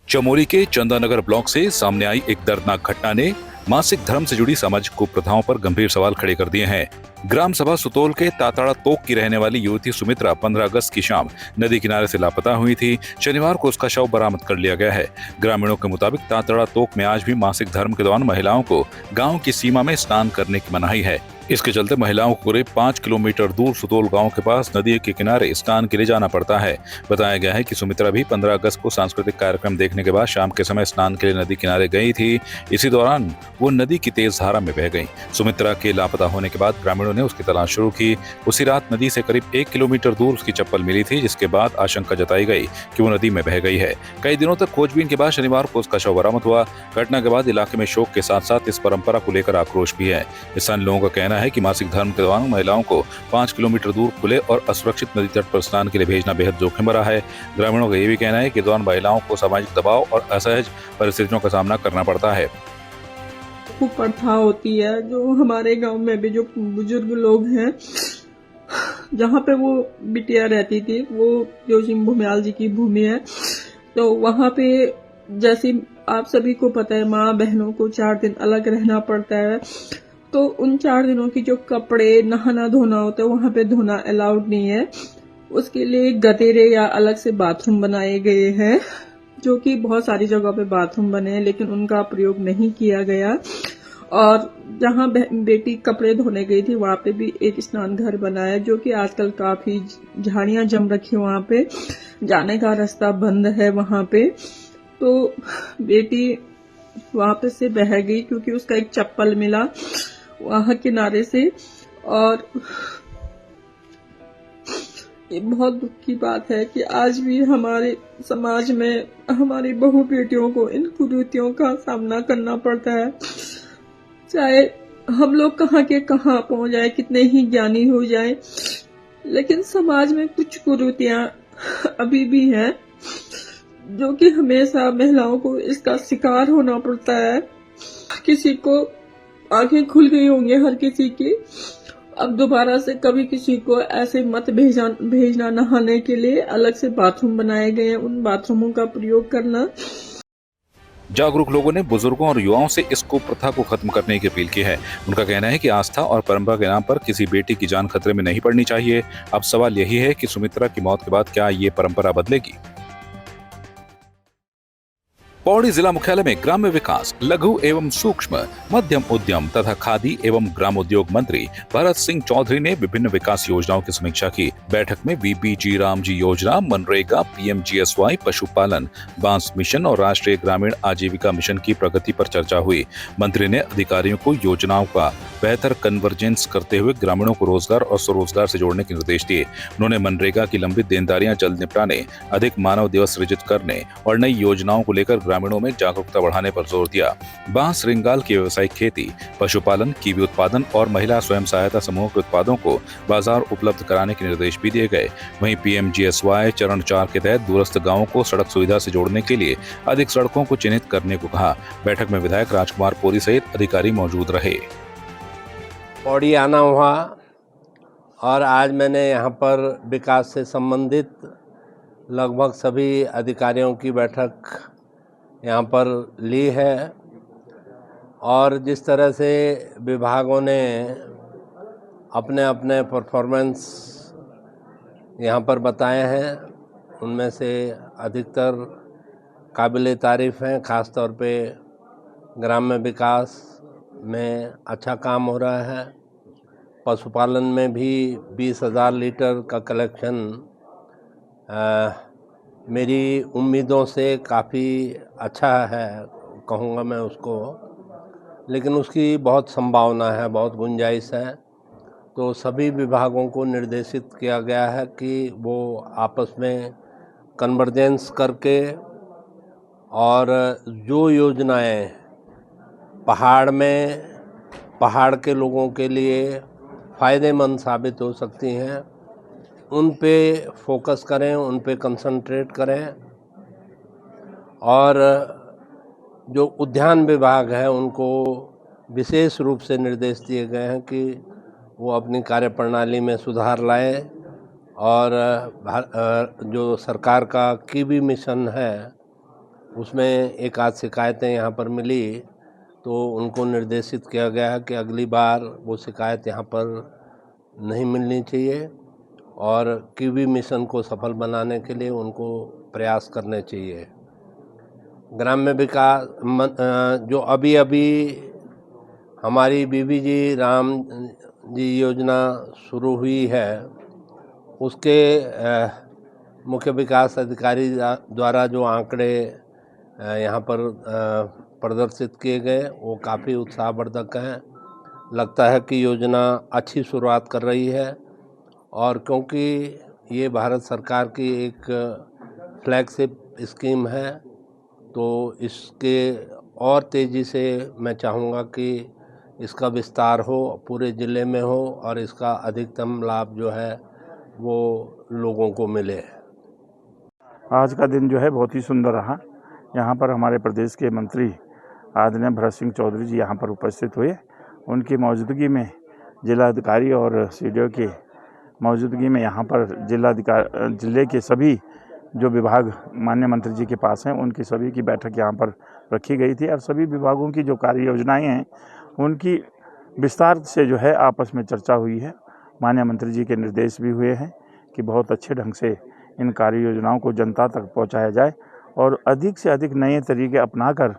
चमोली के चंदानगर ब्लॉक से सामने आई एक दर्दनाक घटना ने मासिक धर्म से जुड़ी सामाजिक कुप्रथाओं पर गंभीर सवाल खड़े कर दिए हैं। ग्राम सभा सुतोल के ताताड़ा तोक की रहने वाली युवती सुमित्रा 15 अगस्त की शाम नदी किनारे से लापता हुई थी। शनिवार को उसका शव बरामद कर लिया गया है। ग्रामीणों के मुताबिक ताताड़ा तोक में आज भी मासिक धर्म के दौरान महिलाओं को गांव की सीमा में स्नान करने की मनाही है। इसके चलते महिलाओं को करीब 5 किलोमीटर दूर सुतोल गांव के पास नदी के किनारे स्नान के लिए जाना पड़ता है। बताया गया है कि सुमित्रा भी 15 अगस्त को सांस्कृतिक कार्यक्रम देखने के बाद शाम के समय स्नान के लिए नदी किनारे गई थी। इसी दौरान वो नदी की तेज धारा में बह गई। सुमित्रा के लापता होने के बाद ग्रामीणों ने उसकी तलाश शुरू की। उसी रात नदी से करीब 1 किलोमीटर दूर उसकी चप्पल मिली थी, जिसके बाद आशंका जताई गई कि वो नदी में बह गई है। कई दिनों तक खोजबीन के बाद शनिवार को उसका शव बरामद हुआ। घटना के बाद इलाके में शोक के साथ साथ इस परंपरा को लेकर आक्रोश भी है। स्थानीय लोगों का कहना है कि मासिक धर्म के दौरान महिलाओं को 5 किलोमीटर दूर खुले और असुरक्षित नदी तट पर स्नान के लिए भेजना बेहद जोखिम भरा है। ग्रामीणों का ये भी कहना है कि दौरान महिलाओं को सामाजिक दबाव और असहज परिस्थितियों का सामना करना पड़ता है। कुप्रथा होती है जो हमारे गांव में भी जो बुजुर्ग लोग हैं, जहाँ पे वो बिटिया रहती थी, वो जो भूमियाल जी की भूमि है, तो वहाँ पे जैसे आप सभी को पता है माँ बहनों को 4 दिन अलग रहना पड़ता है। तो उन 4 दिनों की जो कपड़े नहाना धोना होता है वहाँ पे धोना अलाउड नहीं है। उसके लिए गदेरे या अलग से बाथरूम बनाए गए हैं, जो कि बहुत सारी जगह पे बाथरूम बने हैं लेकिन उनका प्रयोग नहीं किया गया। और जहाँ बेटी कपड़े धोने गई थी वहाँ पे भी एक स्नान घर बना है, जो कि आजकल काफी झाड़ियां जम रखी है, वहाँ पे जाने का रास्ता बंद है वहाँ पे। तो बेटी वहाँ पे से बह गई क्योंकि उसका एक चप्पल मिला वहाँ किनारे से। और ये बहुत दुख की बात है कि आज भी हमारे समाज में हमारी बहू बेटियों को इन कुरीतियों का सामना करना पड़ता है। चाहे हम लोग कहाँ के कहाँ पहुंच जाए, कितने ही ज्ञानी हो जाए, लेकिन समाज में कुछ कुरीतियां अभी भी हैं जो कि हमेशा महिलाओं को इसका शिकार होना पड़ता है। किसी को आंखें खुल गई होंगी हर किसी की, अब दोबारा से कभी किसी को ऐसे मत भेजना नहाने के लिए। अलग से बाथरूम बनाए गए हैं, उन बाथरूमों का प्रयोग करना। जागरूक लोगों ने बुजुर्गों और युवाओं से इस कुप्रथा को खत्म करने की अपील की है। उनका कहना है कि आस्था और परंपरा के नाम पर किसी बेटी की जान खतरे में नहीं पड़नी चाहिए। अब सवाल यही है कि सुमित्रा की मौत के बाद क्या ये परंपरा बदलेगी। पौड़ी जिला मुख्यालय में ग्राम्य विकास, लघु एवं सूक्ष्म मध्यम उद्यम तथा खादी एवं ग्रामोद्योग मंत्री भरत सिंह चौधरी ने विभिन्न विकास योजनाओं की समीक्षा की। बैठक में वीबीजी रामजी योजना, मनरेगा, पीएमजीएसवाई, पशुपालन, बांस मिशन और राष्ट्रीय ग्रामीण आजीविका मिशन की प्रगति पर चर्चा हुई। मंत्री ने अधिकारियों को योजनाओं का बेहतर कन्वर्जेंस करते हुए ग्रामीणों को रोजगार और स्वरोजगार से जोड़ने के निर्देश दिए। उन्होंने मनरेगा की लंबित देनदारियां जल्द निपटाने, अधिक मानव दिवस सृजित करने और नई योजनाओं को लेकर ग्रामीणों में जागरूकता बढ़ाने पर जोर दिया। बांस रिंगाल की व्यावसायिक खेती, पशुपालन, कीवी उत्पादन और महिला स्वयं सहायता समूह के उत्पादों को बाजार उपलब्ध कराने के निर्देश भी दिए गए। वहीं पीएमजीएसवाई चरण 4 के तहत दूरस्थ गांवों को सड़क सुविधा से जोड़ने के लिए अधिक सड़कों को चिन्हित करने को कहा। बैठक में विधायक राजकुमार पोरी सहित अधिकारी मौजूद रहे। पौड़ी आना हुआ और आज मैंने यहाँ पर विकास से संबंधित लगभग सभी अधिकारियों की बैठक यहाँ पर ली है। और जिस तरह से विभागों ने अपने अपने परफॉर्मेंस यहाँ पर बताए हैं, उनमें से अधिकतर काबिले तारीफ़ हैं। ख़ास तौर पे ग्राम्य विकास में अच्छा काम हो रहा है। पशुपालन में भी 20,000 लीटर का कलेक्शन मेरी उम्मीदों से काफ़ी अच्छा है, कहूँगा मैं उसको, लेकिन उसकी बहुत संभावना है, बहुत गुंजाइश है। तो सभी विभागों को निर्देशित किया गया है कि वो आपस में कन्वर्जेंस करके और जो योजनाएं पहाड़ के लोगों के लिए फ़ायदेमंद साबित हो सकती हैं, उन पे फोकस करें, उन पे कंसंट्रेट करें। और जो उद्यान विभाग है उनको विशेष रूप से निर्देश दिए गए हैं कि वो अपनी कार्यप्रणाली में सुधार लाएं और जो सरकार का कीवी मिशन है उसमें एक आध शिकायतें यहाँ पर मिली, तो उनको निर्देशित किया गया है कि अगली बार वो शिकायत यहाँ पर नहीं मिलनी चाहिए और कीवी मिशन को सफल बनाने के लिए उनको प्रयास करने चाहिए। ग्राम्य विकास जो अभी हमारी बीबी जी राम जी योजना शुरू हुई है, उसके मुख्य विकास अधिकारी द्वारा जो आंकड़े यहाँ पर प्रदर्शित किए गए वो काफ़ी उत्साहवर्धक हैं। लगता है कि योजना अच्छी शुरुआत कर रही है और क्योंकि ये भारत सरकार की एक फ्लैगशिप स्कीम है, तो इसके और तेज़ी से मैं चाहूँगा कि इसका विस्तार हो, पूरे ज़िले में हो और इसका अधिकतम लाभ जो है वो लोगों को मिले। आज का दिन जो है बहुत ही सुंदर रहा। यहाँ पर हमारे प्रदेश के मंत्री आदरणीय भरत सिंह चौधरी जी यहाँ पर उपस्थित हुए। उनकी मौजूदगी में जिलाधिकारी और सीडीओ की मौजूदगी में यहाँ पर जिले के सभी जो विभाग माननीय मंत्री जी के पास हैं, उनकी सभी की बैठक यहाँ पर रखी गई थी और सभी विभागों की जो कार्य योजनाएँ हैं उनकी विस्तार से जो है आपस में चर्चा हुई है। माननीय मंत्री जी के निर्देश भी हुए हैं कि बहुत अच्छे ढंग से इन कार्य योजनाओं को जनता तक पहुंचाया जाए और अधिक से अधिक नए तरीके अपनाकर,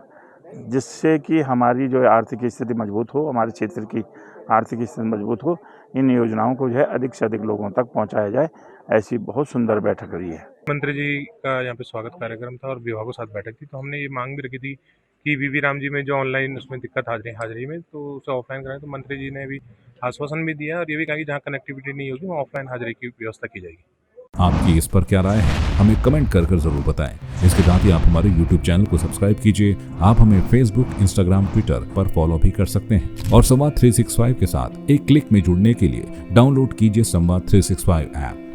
जिससे कि हमारी जो आर्थिक स्थिति मजबूत हो, हमारे क्षेत्र की आर्थिक स्थिति मजबूत हो, इन योजनाओं को जो है अधिक से अधिक लोगों तक पहुंचाया जाए। ऐसी बहुत सुंदर बैठक रही है। मंत्री जी का यहाँ पे स्वागत कार्यक्रम था और विभागों के साथ बैठक थी, तो हमने ये मांग भी रखी थी कि बीबी राम जी में जो ऑनलाइन उसमें दिक्कत हाजिरी में, तो उसे ऑफलाइन कराएं। तो मंत्री जी ने भी आश्वासन भी दिया और ये भी कहा कि जहाँ कनेक्टिविटी नहीं होगी वहाँ ऑफलाइन हाजिरी की व्यवस्था की जाएगी। आपकी इस पर क्या राय है, हमें कमेंट कर जरूर बताएं। इसके साथ ही आप हमारे YouTube चैनल को सब्सक्राइब कीजिए। आप हमें Facebook, Instagram, Twitter पर फॉलो भी कर सकते हैं और संवाद 365 के साथ एक क्लिक में जुड़ने के लिए डाउनलोड कीजिए संवाद 365 ऐप।